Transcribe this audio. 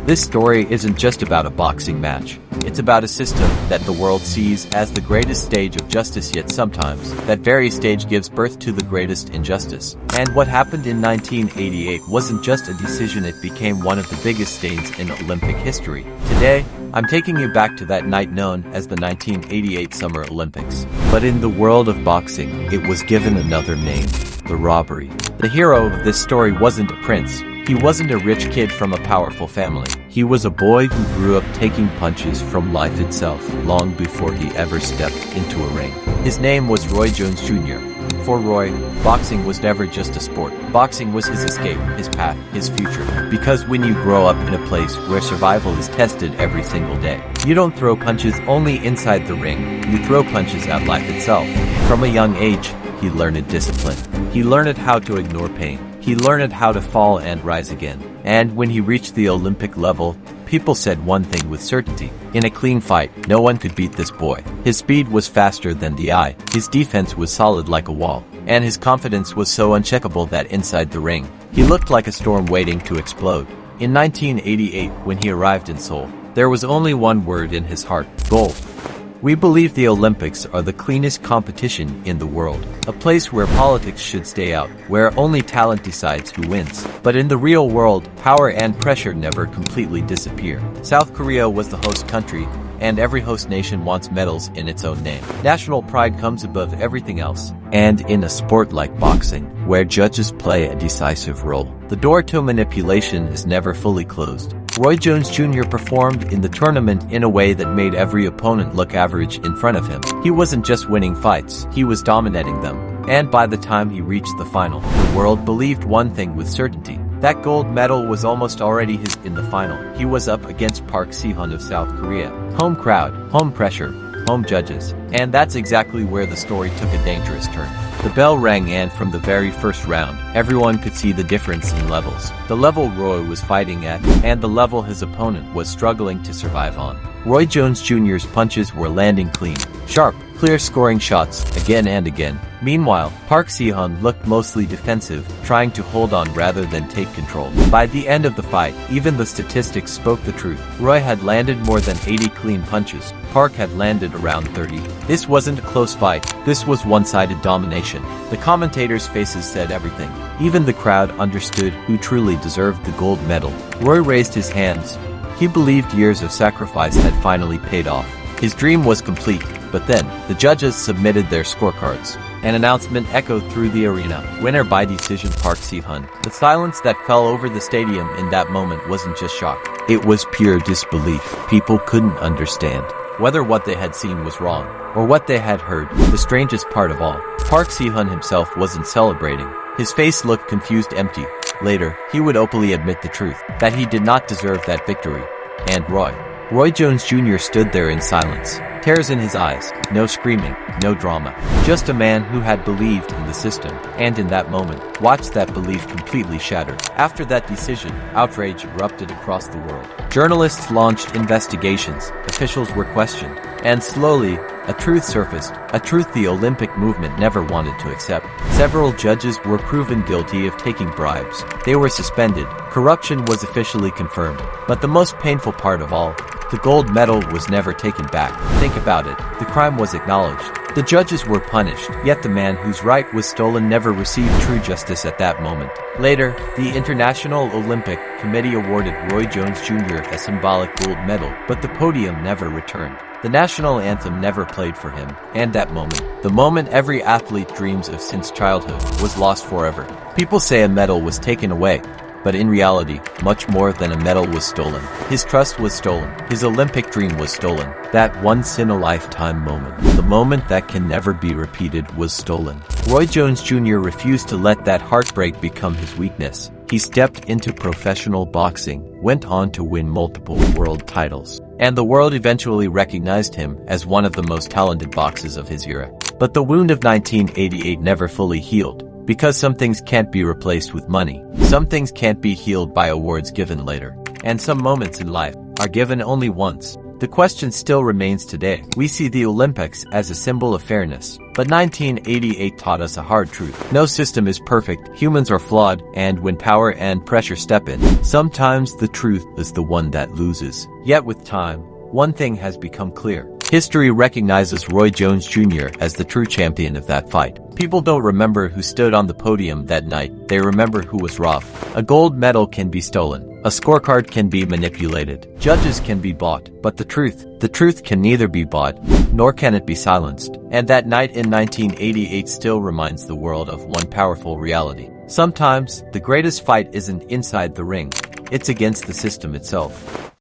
This story isn't just about a boxing match. It's about a system that the world sees as the greatest stage of justice, yet sometimes that very stage gives birth to the greatest injustice. And what happened in 1988 wasn't just a decision, it became one of the biggest stains in Olympic history. Today, I'm taking you back to that night known as the 1988 Summer Olympics. But in the world of boxing, it was given another name: the robbery. The hero of this story wasn't a prince. He wasn't a rich kid from a powerful family. He was a boy who grew up taking punches from life itself, long before he ever stepped into a ring. His name was Roy Jones Jr. For Roy, boxing was never just a sport. Boxing was his escape, his path, his future. Because when you grow up in a place where survival is tested every single day, you don't throw punches only inside the ring, you throw punches at life itself. From a young age, he learned discipline. He learned how to ignore pain. He learned how to fall and rise again. And when he reached the Olympic level, people said one thing with certainty: in a clean fight, no one could beat this boy. His speed was faster than the eye, his defense was solid like a wall, and his confidence was so uncheckable that inside the ring, he looked like a storm waiting to explode. In 1988, when he arrived in Seoul, there was only one word in his heart: gold. We believe the Olympics are the cleanest competition in the world, a place where politics should stay out, where only talent decides who wins. But in the real world, power and pressure never completely disappear. South Korea was the host country, and every host nation wants medals in its own name. National pride comes above everything else. And in a sport like boxing, where judges play a decisive role, the door to manipulation is never fully closed. Roy Jones Jr. performed in the tournament in a way that made every opponent look average in front of him. He wasn't just winning fights, he was dominating them. And by the time he reached the final, the world believed one thing with certainty: that gold medal was almost already his. In the final, he was up against Park Si-hun of South Korea. Home crowd, home pressure, home judges. And that's exactly where the story took a dangerous turn. The bell rang, and from the very first round, everyone could see the difference in levels. The level Roy was fighting at, and the level his opponent was struggling to survive on. Roy Jones Jr.'s punches were landing clean, sharp, clear scoring shots, again and again. Meanwhile, Park Si-hun looked mostly defensive, trying to hold on rather than take control. By the end of the fight, even the statistics spoke the truth. Roy had landed more than 80 clean punches. Park had landed around 30. This wasn't a close fight. This was one-sided domination. The commentators' faces said everything. Even the crowd understood who truly deserved the gold medal. Roy raised his hands. He believed years of sacrifice had finally paid off. His dream was complete. But then, the judges submitted their scorecards. An announcement echoed through the arena: winner by decision, Park Si-hun. The silence that fell over the stadium in that moment wasn't just shock. It was pure disbelief. People couldn't understand whether what they had seen was wrong, or what they had heard. The strangest part of all, Park Si-hun himself wasn't celebrating. His face looked confused, empty. Later, he would openly admit the truth, that he did not deserve that victory. And Roy Jones Jr. stood there in silence, tears in his eyes, no screaming, no drama. Just a man who had believed in the system, and in that moment, watched that belief completely shattered. After that decision, outrage erupted across the world. Journalists launched investigations, officials were questioned, and slowly, a truth surfaced, a truth the Olympic movement never wanted to accept. Several judges were proven guilty of taking bribes. They were suspended. Corruption was officially confirmed. But the most painful part of all, the gold medal was never taken back. Think about it. The crime was acknowledged. The judges were punished, yet the man whose right was stolen never received true justice at that moment. Later, the International Olympic Committee awarded Roy Jones Jr. a symbolic gold medal, but the podium never returned. The national anthem never played for him, and that moment, the moment every athlete dreams of since childhood, was lost forever. People say a medal was taken away, but in reality, much more than a medal was stolen. His trust was stolen. His Olympic dream was stolen. That once-in-a-lifetime moment, the moment that can never be repeated, was stolen. Roy Jones Jr. refused to let that heartbreak become his weakness. He stepped into professional boxing, went on to win multiple world titles, and the world eventually recognized him as one of the most talented boxers of his era. But the wound of 1988 never fully healed. Because some things can't be replaced with money. Some things can't be healed by awards given later. And some moments in life are given only once. The question still remains today. We see the Olympics as a symbol of fairness. But 1988 taught us a hard truth. No system is perfect, humans are flawed, and when power and pressure step in, sometimes the truth is the one that loses. Yet with time, one thing has become clear. History recognizes Roy Jones Jr. as the true champion of that fight. People don't remember who stood on the podium that night, they remember who was robbed. A gold medal can be stolen. A scorecard can be manipulated. Judges can be bought. But the truth can neither be bought, nor can it be silenced. And that night in 1988 still reminds the world of one powerful reality. Sometimes, the greatest fight isn't inside the ring. It's against the system itself.